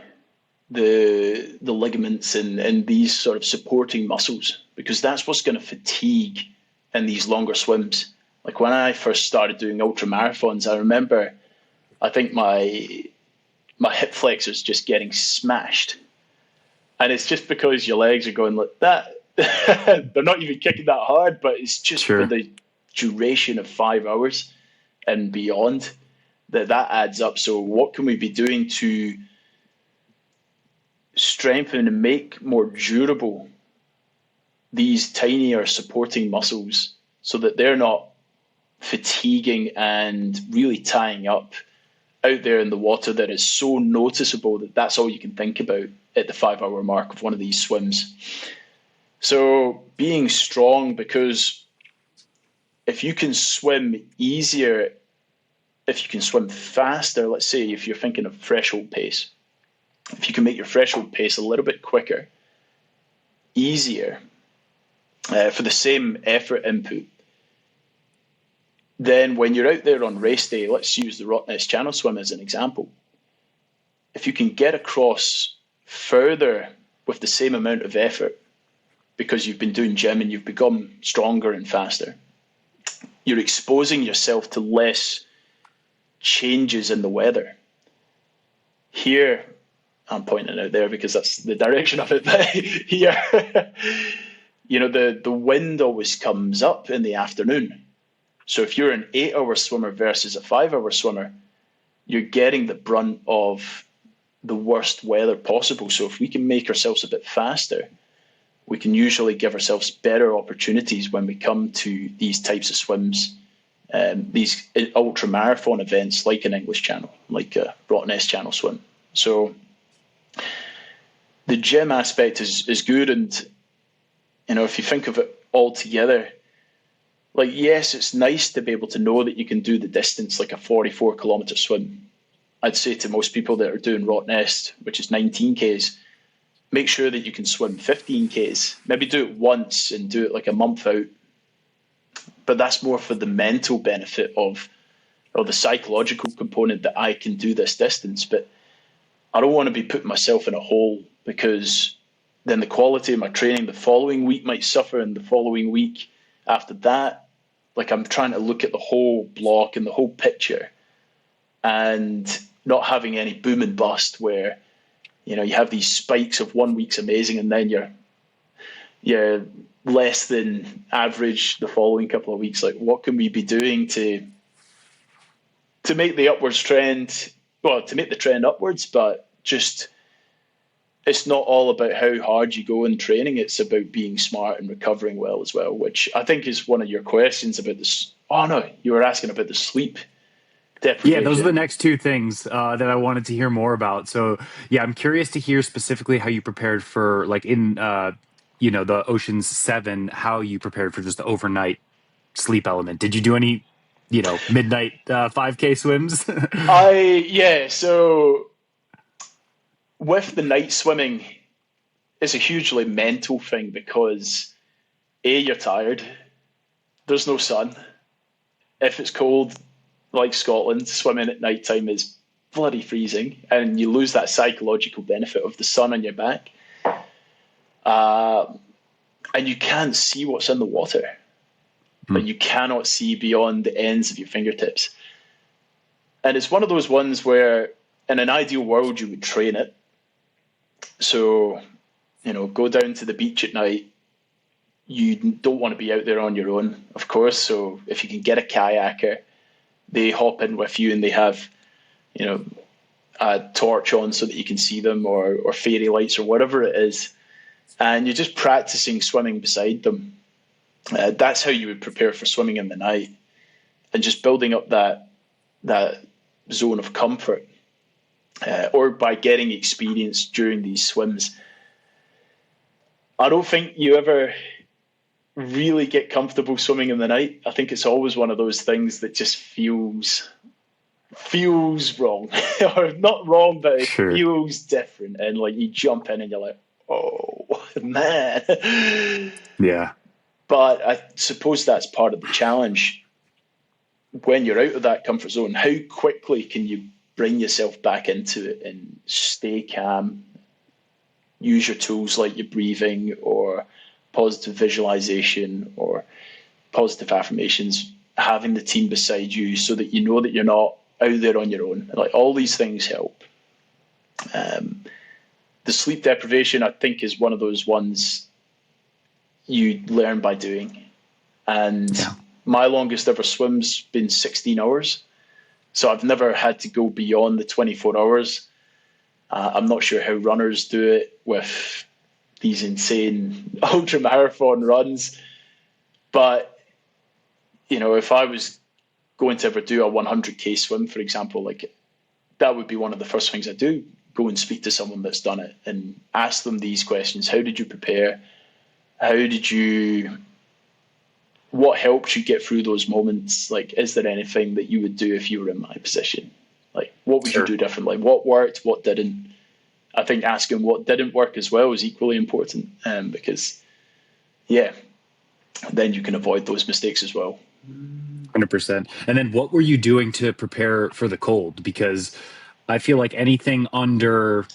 the ligaments and these sort of supporting muscles, because that's what's going to fatigue in these longer swims. Like when I first started doing ultra marathons, I remember, I think my hip flexors just getting smashed, and it's just because your legs are going like that. They're not even kicking that hard, but it's just for the duration of 5 hours and beyond that adds up. So what can we be doing to strengthen and make more durable these tinier supporting muscles so that they're not fatiguing and really tying up out there in the water that is so noticeable that that's all you can think about at the 5 hour mark of one of these swims. So being strong, because if you can swim easier, if you can swim faster, let's say if you're thinking of threshold pace, if you can make your threshold pace a little bit quicker, easier, for the same effort input, then when you're out there on race day, let's use the Rottnest channel swim as an example. If you can get across further with the same amount of effort, because you've been doing gym and you've become stronger and faster, you're exposing yourself to less changes in the weather. Here, I'm pointing out there because that's the direction of it, but here, the wind always comes up in the afternoon. So if you're an 8 hour swimmer versus a 5 hour swimmer, you're getting the brunt of the worst weather possible. So if we can make ourselves a bit faster, we can usually give ourselves better opportunities when we come to these types of swims, these ultra marathon events like an English Channel, like a Rottnest channel swim. So the gym aspect is good. And, if you think of it all together, like, yes, it's nice to be able to know that you can do the distance like a 44 kilometer swim. I'd say to most people that are doing Rottnest, which is 19Ks, make sure that you can swim 15Ks. Maybe do it once and do it like a month out. But that's more for the mental benefit or the psychological component that I can do this distance. But I don't want to be putting myself in a hole, because then the quality of my training the following week might suffer, and the following week after that, like I'm trying to look at the whole block and the whole picture, and not having any boom and bust where, you have these spikes of 1 week's amazing and then you're less than average the following couple of weeks. Like, what can we be doing to make the upwards trend, to make the trend upwards, but just, it's not all about how hard you go in training. It's about being smart and recovering well as well, which I think is one of your questions about this. Oh no, you were asking about the sleep deprivation. Yeah, those are the next two things that I wanted to hear more about. So I'm curious to hear specifically how you prepared for, like, in the Ocean's 7, how you prepared for just the overnight sleep element. Did you do any midnight 5K swims? So with the night swimming, it's a hugely mental thing, because You're tired. There's no sun. If it's cold, like Scotland, swimming at night time is bloody freezing, and you lose that psychological benefit of the sun on your back. And you can't see what's in the water. But you cannot see beyond the ends of your fingertips. And it's one of those ones where, in an ideal world, you would train it. So, go down to the beach at night. You don't want to be out there on your own, of course. So if you can get a kayaker, they hop in with you and they have, a torch on so that you can see them, or fairy lights or whatever it is. And you're just practicing swimming beside them. That's how you would prepare for swimming in the night, and just building up that zone of comfort, or by getting experience during these swims. I don't think you ever really get comfortable swimming in the night. I think it's always one of those things that just feels wrong, or not wrong, but it feels different. And like you jump in and you're like, oh man. Yeah. But I suppose that's part of the challenge. When you're out of that comfort zone, how quickly can you bring yourself back into it and stay calm? Use your tools like your breathing, or positive visualization, or positive affirmations, having the team beside you so that you know that you're not out there on your own. Like, all these things help. The sleep deprivation, I think, is one of those ones you learn by doing. And my longest ever swim's been 16 hours. So I've never had to go beyond the 24 hours. I'm not sure how runners do it with these insane ultra marathon runs. But, if I was going to ever do a 100K swim, for example, like, that would be one of the first things I do. Go and speak to someone that's done it and ask them these questions. How did you prepare? What helped you get through those moments? Like, is there anything that you would do if you were in my position? Like, what would you do differently? What worked? What didn't? I think asking what didn't work as well is equally important, because, then you can avoid those mistakes as well. 100%. And then what were you doing to prepare for the cold? Because I feel like anything under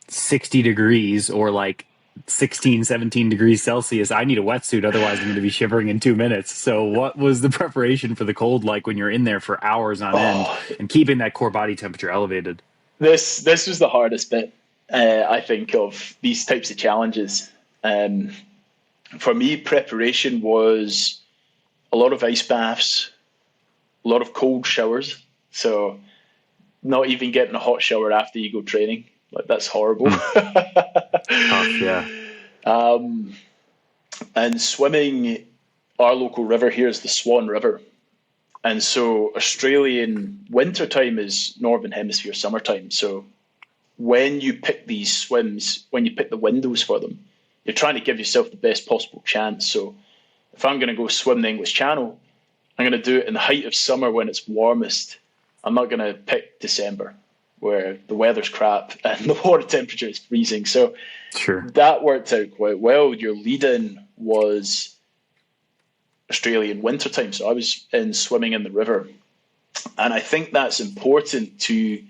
60 degrees or like 16, 17 degrees Celsius, I need a wetsuit. Otherwise, I'm going to be shivering in 2 minutes. So what was the preparation for the cold like when you're in there for hours on end and keeping that core body temperature elevated? This was the hardest bit, I think, of these types of challenges. For me, preparation was a lot of ice baths, a lot of cold showers. So not even getting a hot shower after you go training. Like, that's horrible. Yeah. And swimming, our local river here is the Swan River. And so Australian wintertime is Northern Hemisphere summertime. So when you pick these swims, when you pick the windows for them, you're trying to give yourself the best possible chance. So if I'm going to go swim the English Channel, I'm going to do it in the height of summer when it's warmest. I'm not going to pick December, where the weather's crap and the water temperature is freezing. So that worked out quite well. Your lead-in was Australian wintertime. So I was in swimming in the river. And I think that's important to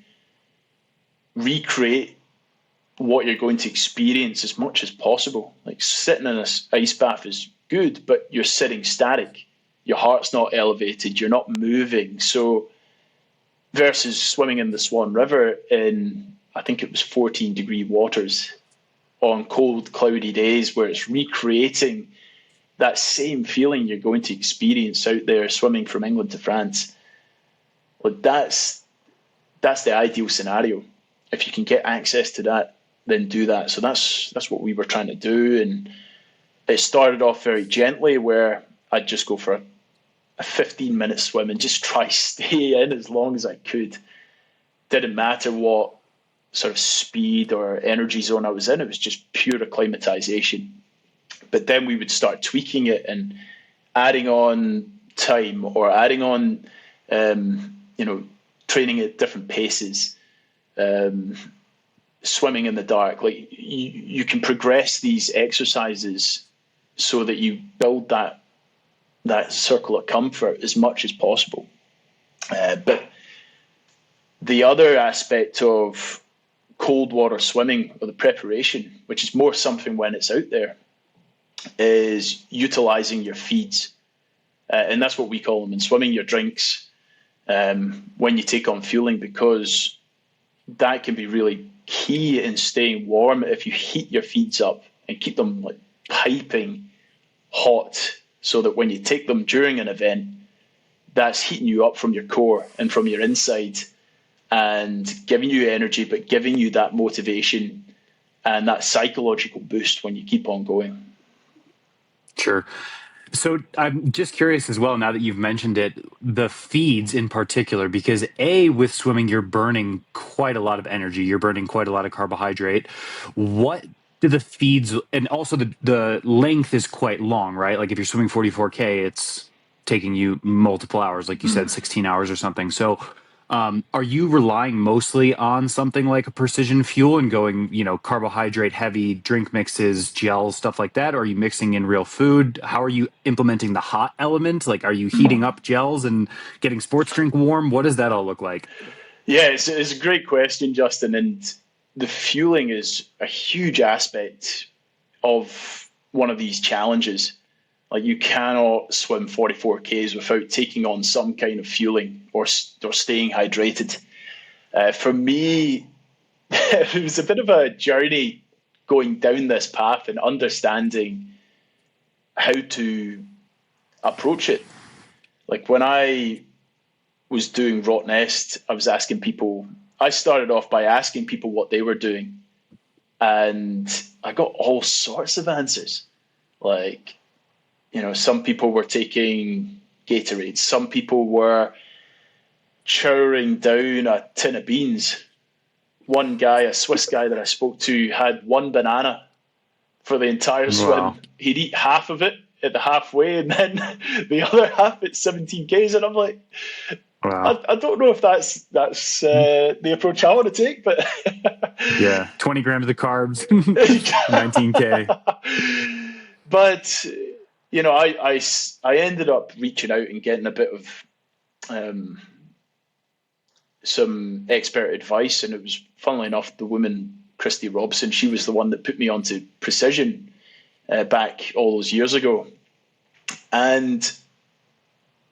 recreate what you're going to experience as much as possible. Like, sitting in an ice bath is good, but you're sitting static. Your heart's not elevated. You're not moving. So versus swimming in the Swan River in, I think it was 14-degree waters on cold, cloudy days, where it's recreating that same feeling you're going to experience out there swimming from England to France. Like, that's the ideal scenario. If you can get access to that, then do that. So that's what we were trying to do. And it started off very gently, where I'd just go for a 15-minute swim and just try stay in as long as I could. Didn't matter what sort of speed or energy zone I was in. It was just pure acclimatization. But then we would start tweaking it and adding on time, or adding on, training at different paces, swimming in the dark. Like, you can progress these exercises so that you build that circle of comfort as much as possible. But the other aspect of cold water swimming, or the preparation, which is more something when it's out there, is utilizing your feeds. And that's what we call them in swimming, your drinks, when you take on fueling, because that can be really key in staying warm. If you heat your feeds up and keep them like piping hot, so that when you take them during an event, that's heating you up from your core and from your inside, and giving you energy, but giving you that motivation and that psychological boost when you keep on going. Sure. So I'm just curious as well, now that you've mentioned it, the feeds in particular, because with swimming, you're burning quite a lot of energy. You're burning quite a lot of carbohydrate. What do the feeds, and also the length is quite long, right? Like if you're swimming 44K, it's taking you multiple hours, like you said, 16 hours or something. So are you relying mostly on something like a precision fuel and going, carbohydrate heavy drink mixes, gels, stuff like that? Or are you mixing in real food? How are you implementing the hot element? Like, are you heating up gels and getting sports drink warm? What does that all look like? Yeah, it's a great question, Justin. And the fueling is a huge aspect of one of these challenges. Like, you cannot swim 44Ks without taking on some kind of fueling or staying hydrated. For me, it was a bit of a journey going down this path and understanding how to approach it. Like when I was doing Rottnest, I started off by asking people what they were doing. And I got all sorts of answers. Like, some people were taking Gatorade. Some people were chowing down a tin of beans. One guy, a Swiss guy that I spoke to, had one banana for the entire swim. Wow. He'd eat half of it at the halfway and then the other half at 17Ks. And I'm like, wow. I don't know if that's the approach I want to take, but yeah, 20 grams of carbs, 19K. But I ended up reaching out and getting a bit of some expert advice, and it was, funnily enough, the woman Christy Robson. She was the one that put me onto precision back all those years ago. And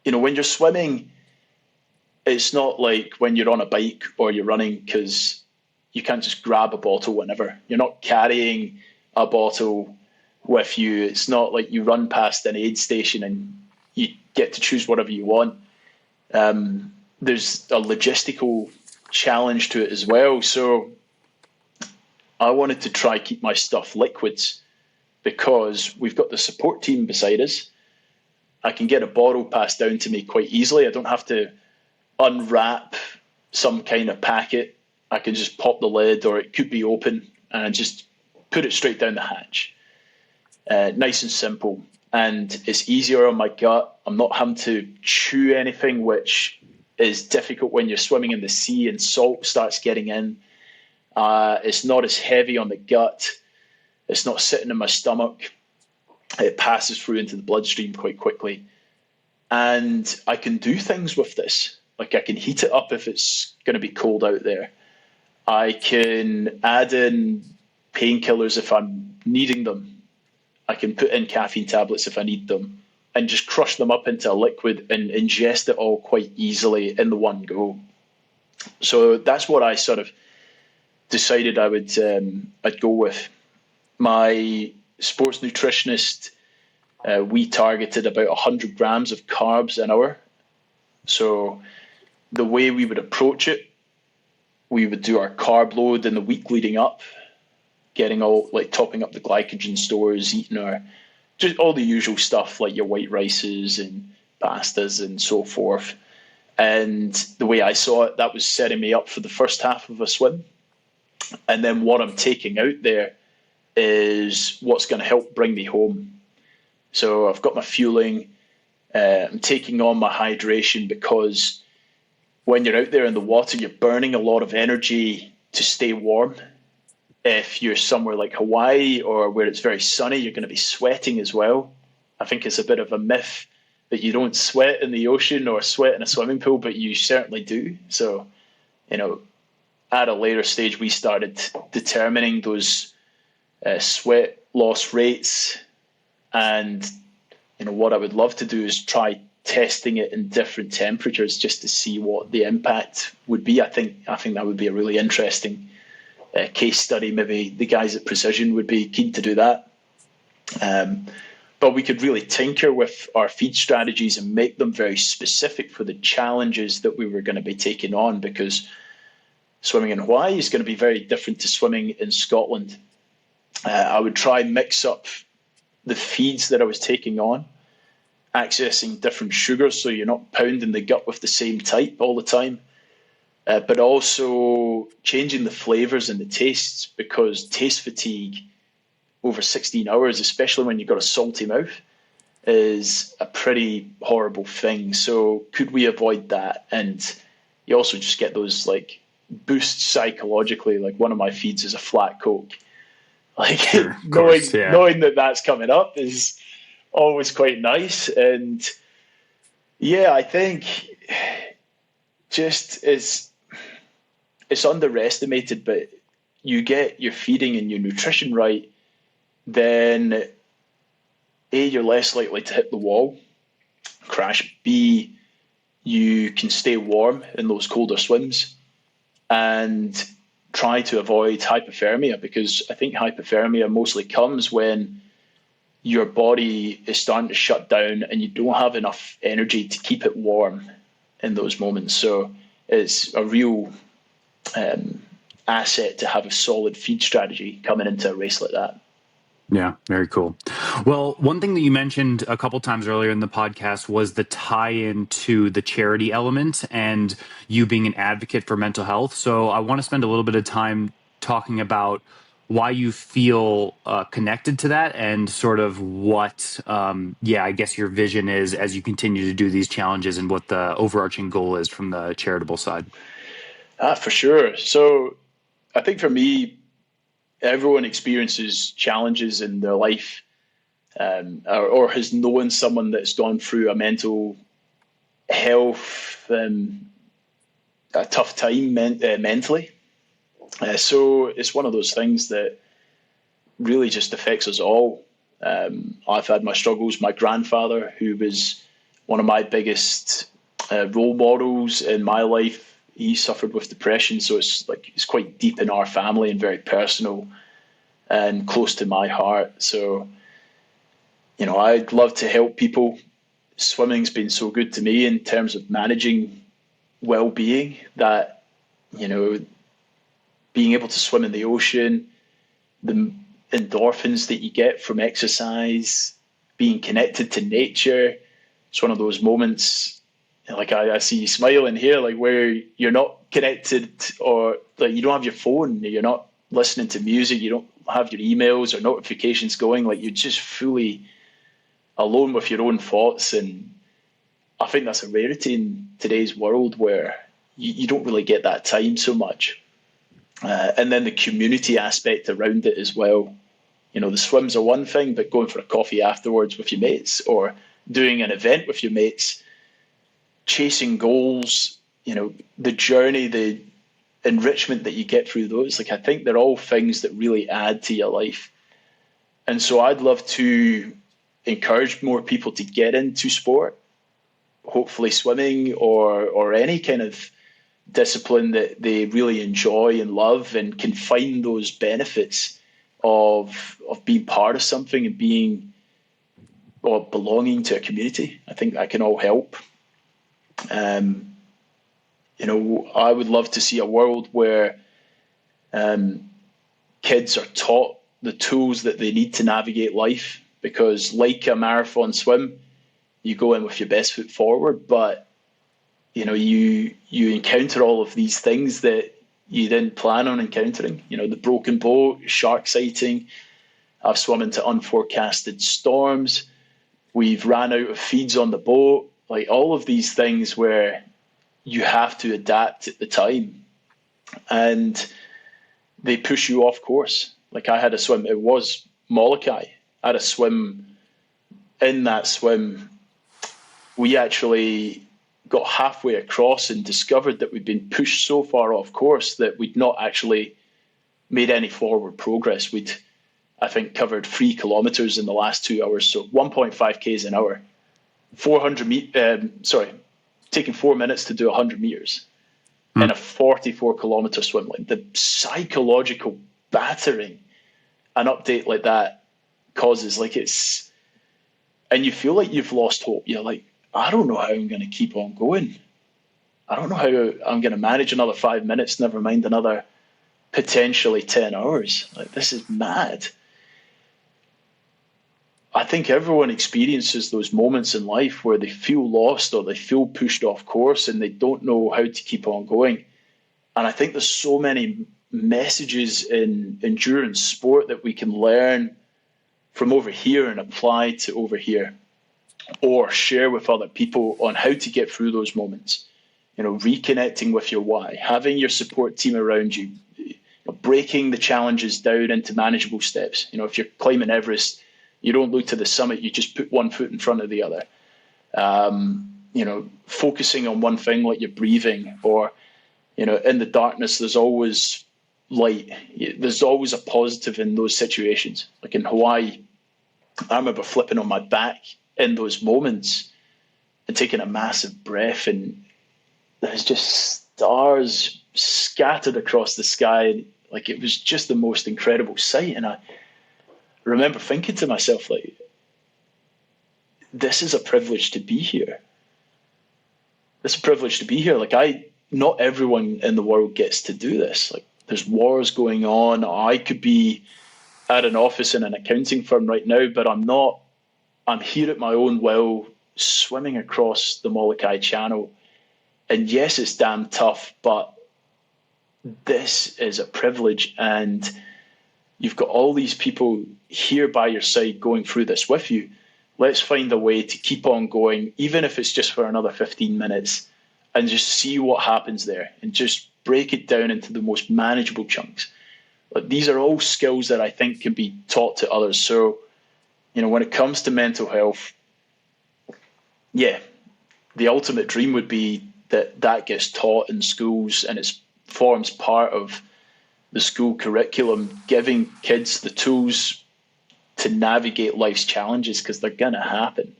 when you're swimming, it's not like when you're on a bike or you're running, because you can't just grab a bottle whenever. You're not carrying a bottle with you. It's not like you run past an aid station and you get to choose whatever you want. There's a logistical challenge to it as well. So I wanted to try keep my stuff liquids, because we've got the support team beside us. I can get a bottle passed down to me quite easily. I don't have to unwrap some kind of packet. I can just pop the lid, or it could be open, and just put it straight down the hatch. Nice and simple, and it's easier on my gut. I'm not having to chew anything, which is difficult when you're swimming in the sea and salt starts getting in. It's not as heavy on the gut. It's not sitting in my stomach. It passes through into the bloodstream quite quickly. And I can do things with this. Like, I can heat it up if it's going to be cold out there. I can add in painkillers if I'm needing them. I can put in caffeine tablets if I need them, and just crush them up into a liquid and ingest it all quite easily in the one go. So that's what I sort of decided I'd go with. My sports nutritionist, we targeted about 100 grams of carbs an hour. So the way we would approach it, we would do our carb load in the week leading up, getting topping up the glycogen stores, eating just all the usual stuff like your white rices and pastas and so forth. And the way I saw it, that was setting me up for the first half of a swim. And then what I'm taking out there is what's going to help bring me home. So I've got my fueling. I'm taking on my hydration, because when you're out there in the water, you're burning a lot of energy to stay warm. If you're somewhere like Hawaii or where it's very sunny, you're going to be sweating as well. I think it's a bit of a myth that you don't sweat in the ocean or sweat in a swimming pool, but you certainly do. So, at a later stage, we started determining those sweat loss rates. And, what I would love to do is try testing it in different temperatures just to see what the impact would be. I think that would be a really interesting case study. Maybe the guys at Precision would be keen to do that. But we could really tinker with our feed strategies and make them very specific for the challenges that we were going to be taking on, because swimming in Hawaii is going to be very different to swimming in Scotland. I would try mix up the feeds that I was taking on, accessing different sugars so you're not pounding the gut with the same type all the time, but also changing the flavors and the tastes, because taste fatigue over 16 hours, especially when you've got a salty mouth, is a pretty horrible thing. So could we avoid that? And you also just get those like boosts psychologically. Like one of my feeds is a flat Coke. Like sure, knowing that that's coming up is always quite nice. And yeah, I think just it's underestimated, but you get your feeding and your nutrition right, then A, you're less likely to hit the wall, crash. B, you can stay warm in those colder swims, and try to avoid hypothermia, because I think hypothermia mostly comes when your body is starting to shut down and you don't have enough energy to keep it warm in those moments. So it's a real asset to have a solid feed strategy coming into a race like that. Yeah, very cool. Well, one thing that you mentioned a couple times earlier in the podcast was the tie-in to the charity element and you being an advocate for mental health. So I want to spend a little bit of time talking about why you feel connected to that and sort of what, I guess your vision is as you continue to do these challenges and what the overarching goal is from the charitable side. For sure. So I think for me, everyone experiences challenges in their life, or has known someone that's gone through a mental health, a tough time mentally. So it's one of those things that really just affects us all. I've had my struggles. My grandfather, who was one of my biggest role models in my life, he suffered with depression. So it's quite deep in our family and very personal and close to my heart. So, I'd love to help people. Swimming's been so good to me in terms of managing well-being that, being able to swim in the ocean, the endorphins that you get from exercise, being connected to nature. It's one of those moments, like I see you smiling here, like where you're not connected, or like you don't have your phone, you're not listening to music, you don't have your emails or notifications going, like you're just fully alone with your own thoughts. And I think that's a rarity in today's world where you don't really get that time so much. And then the community aspect around it as well. The swims are one thing, but going for a coffee afterwards with your mates or doing an event with your mates, chasing goals, the journey, the enrichment that you get through those, like I think they're all things that really add to your life. And so I'd love to encourage more people to get into sport, hopefully swimming or any kind of discipline that they really enjoy and love, and can find those benefits of being part of something and being or belonging to a community. I think that can all help. I would love to see a world where kids are taught the tools that they need to navigate life, because like a marathon swim, you go in with your best foot forward, but you encounter all of these things that you didn't plan on encountering. The broken boat, shark sighting. I've swum into unforecasted storms. We've ran out of feeds on the boat. Like all of these things where you have to adapt at the time. And they push you off course. Like I had a swim, it was Molokai. I had a swim. In that swim, we actually got halfway across and discovered that we'd been pushed so far off course that we'd not actually made any forward progress. We'd, I think, covered 3 kilometers in the last 2 hours, so 1.5 k's an hour, taking 4 minutes to do 100 meters in a 44-kilometer swim lane. The psychological battering an update like that causes, like, it's, and you feel like you've lost hope. You're like, I don't know how I'm going to keep on going. I don't know how I'm going to manage another 5 minutes, never mind another potentially 10 hours. Like, this is mad. I think everyone experiences those moments in life where they feel lost or they feel pushed off course and they don't know how to keep on going. And I think there's so many messages in endurance sport that we can learn from over here and apply to over here, or share with other people on how to get through those moments. You know, reconnecting with your why, having your support team around you, breaking the challenges down into manageable steps. You know, if you're climbing Everest, you don't look to the summit, you just put one foot in front of the other. You know, focusing on one thing like you're breathing, or, you know, in the darkness, there's always light. There's always a positive in those situations. Like in Hawaii, I remember flipping on my back in those moments and taking a massive breath, and there's just stars scattered across the sky. Like, it was just the most incredible sight. And I remember thinking to myself, like, this is a privilege to be here. It's a privilege to be here. Like, not everyone in the world gets to do this. Like, there's wars going on. I could be at an office in an accounting firm right now, but I'm not. I'm here at my own will, swimming across the Molokai Channel. And yes, it's damn tough, but this is a privilege. And you've got all these people here by your side going through this with you. Let's find a way to keep on going, even if it's just for another 15 minutes, and just see what happens there and just break it down into the most manageable chunks. Like, these are all skills that I think can be taught to others. So, you know, when it comes to mental health, yeah, the ultimate dream would be that gets taught in schools and it forms part of the school curriculum, giving kids the tools to navigate life's challenges, because they're going to happen.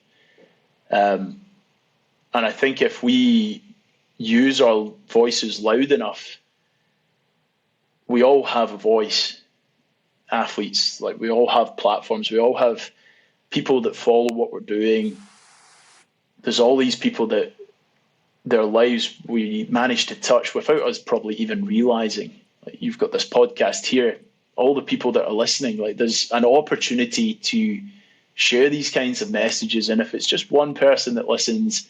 And I think if we use our voices loud enough, we all have a voice. Athletes, like, we all have platforms. We all have people that follow what we're doing. There's all these people that their lives we manage to touch without us probably even realizing. Like, you've got this podcast here, all the people that are listening, like, there's an opportunity to share these kinds of messages. And if it's just one person that listens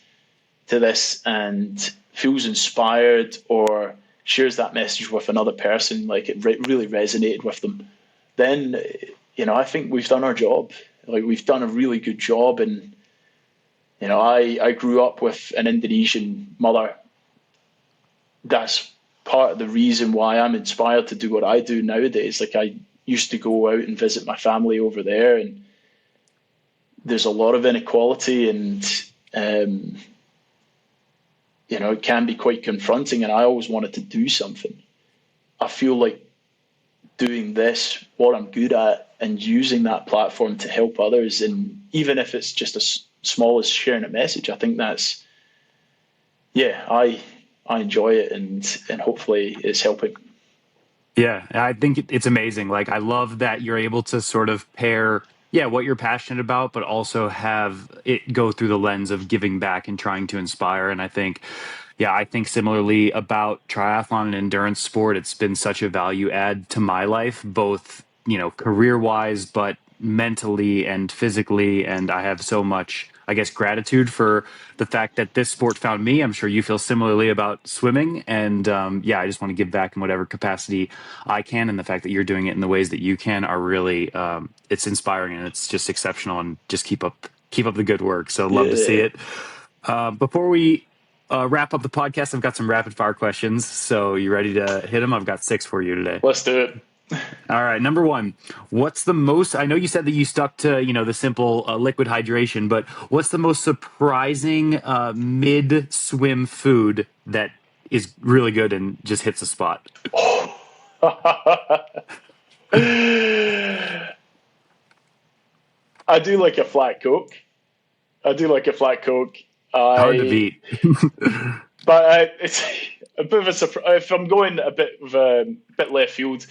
to this and feels inspired or shares that message with another person, like it really resonated with them, then, you know, I think we've done our job. Like, we've done a really good job. And, you know, I grew up with an Indonesian mother. That's part of the reason why I'm inspired to do what I do nowadays. Like, I used to go out and visit my family over there, and there's a lot of inequality, and you know, it can be quite confronting, and I always wanted to do something. I feel like doing this, what I'm good at, and using that platform to help others, and even if it's just as small as sharing a message, I think that's, yeah, I enjoy it, and hopefully it's helping. Yeah, I think it's amazing. Like, I love that you're able to sort of pair, what you're passionate about, but also have it go through the lens of giving back and trying to inspire. And I think, I think similarly about triathlon and endurance sport. It's been such a value add to my life, both, career wise, but mentally and physically. And I have so much, I guess, gratitude for the fact that this sport found me. I'm sure you feel similarly about swimming. And I just want to give back in whatever capacity I can. And the fact that you're doing it in the ways that you can are really, it's inspiring, and it's just exceptional, and just keep up the good work. So love to see it. Before we wrap up the podcast, I've got some rapid fire questions. So you ready to hit them? I've got 6 for you today. Let's do it. All right. Number one, what's the most, I know you said that you stuck to, the simple liquid hydration, but what's the most surprising mid swim food that is really good and just hits the spot? I do like a flat Coke. Hard to beat. But it's a bit of a surprise. If I'm going a bit left field,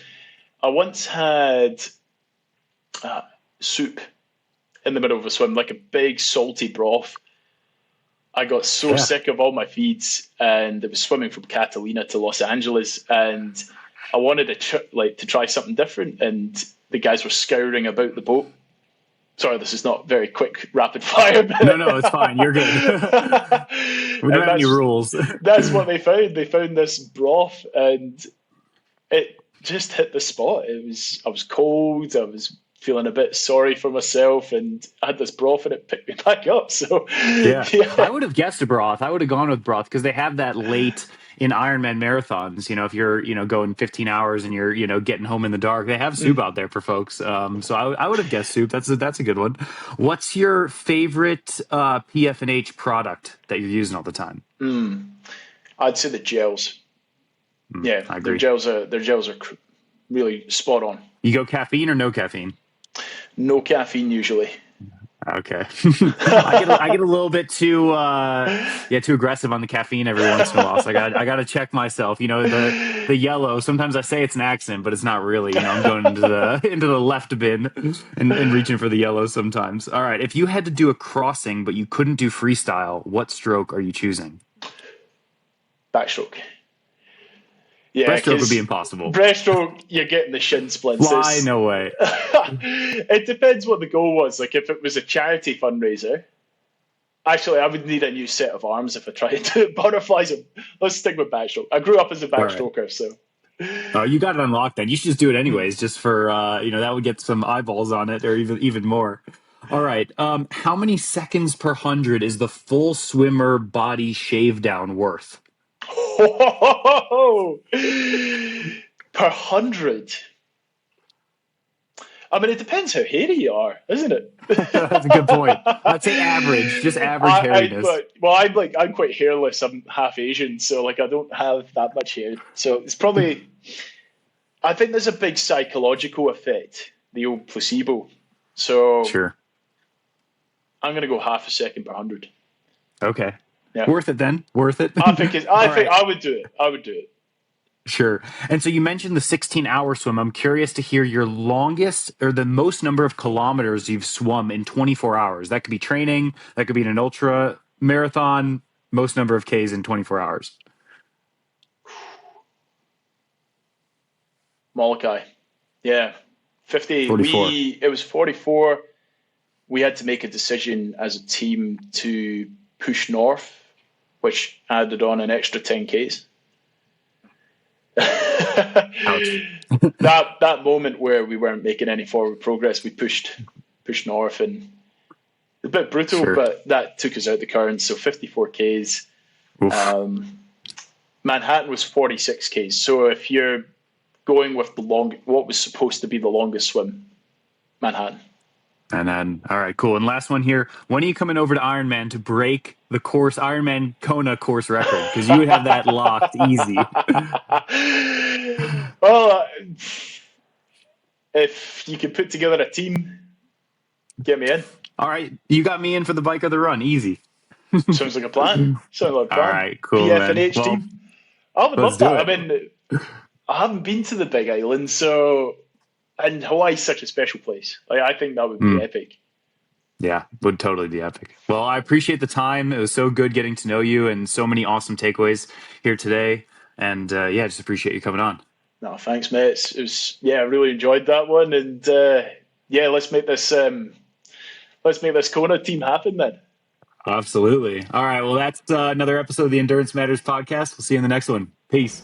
I once had soup in the middle of a swim, like a big salty broth. I got so sick of all my feeds, and it was swimming from Catalina to Los Angeles, and I wanted to try something different. And the guys were scouring about the boat. Sorry, this is not very quick rapid fire. But No, it's fine. You're good. We don't have any rules. That's what they found. They found this broth, and it just hit the spot. I was cold. I was feeling a bit sorry for myself, and I had this broth, and it picked me back up. So yeah. I would have guessed a broth. I would have gone with broth because they have that late in Ironman marathons. If you're going 15 hours and you're getting home in the dark, they have soup out there for folks. So I would have guessed soup. That's a good one. What's your favorite PF&H product that you're using all the time? I'd say the gels. Yeah, I agree. Their gels are really spot on. You go caffeine or no caffeine? No caffeine usually. Okay. I get a little bit too aggressive on the caffeine every once in a while. So I got to check myself. The yellow. Sometimes I say it's an accent, but it's not really. I'm going into the left bin and reaching for the yellow sometimes. All right. If you had to do a crossing but you couldn't do freestyle, what stroke are you choosing? Backstroke. Yeah, breaststroke would be impossible. Breaststroke, you're getting the shin splints. Why? No way. It depends what the goal was. Like if it was a charity fundraiser, actually, I would need a new set of arms if I tried to do butterflies. Let's stick with backstroke. I grew up as a backstroker, right. So. You got it unlocked then. You should just do it anyways, just for that would get some eyeballs on it, or even more. All right. How many seconds per 100 is the full swimmer body shave down worth? Per 100. I mean, it depends how hairy you are, isn't it? That's a good point. I'd say average, just average hairiness. I'm quite hairless. I'm half Asian, so I don't have that much hair. So it's probably. I think there's a big psychological effect, the old placebo. So sure. I'm going to go half a second per 100. Okay. Yeah. Worth it then. Worth it. I think I would do it. Sure. And so you mentioned the 16-hour swim. I'm curious to hear your longest or the most number of kilometers you've swum in 24 hours. That could be training. That could be in an ultra marathon. Most number of Ks in 24 hours. Molokai. Yeah. 50. 44. It was 44. We had to make a decision as a team to push north, which added on an extra 10 Ks. that moment where we weren't making any forward progress, we pushed north, and a bit brutal, sure. But that took us out the current. So 54 Ks. Manhattan was 46 Ks. So if you're going with what was supposed to be the longest swim, Manhattan. And then, all right, cool. And last one here. When are you coming over to Ironman to break the Ironman Kona course record? Because you would have that locked easy. Well, if you can put together a team, get me in. All right. You got me in for the bike or the run. Easy. Sounds like a plan. All right, cool, PF&H man. team. I would love that. I mean, I haven't been to the Big Island, and Hawaii's such a special place. I think that would be epic. Yeah, would totally be epic. Well, I appreciate the time. It was so good getting to know you and so many awesome takeaways here today. And just appreciate you coming on. No, thanks, mate. It was I really enjoyed that one. And let's make this Kona team happen then. Absolutely. All right. Well, that's another episode of the Endurance Matters podcast. We'll see you in the next one. Peace.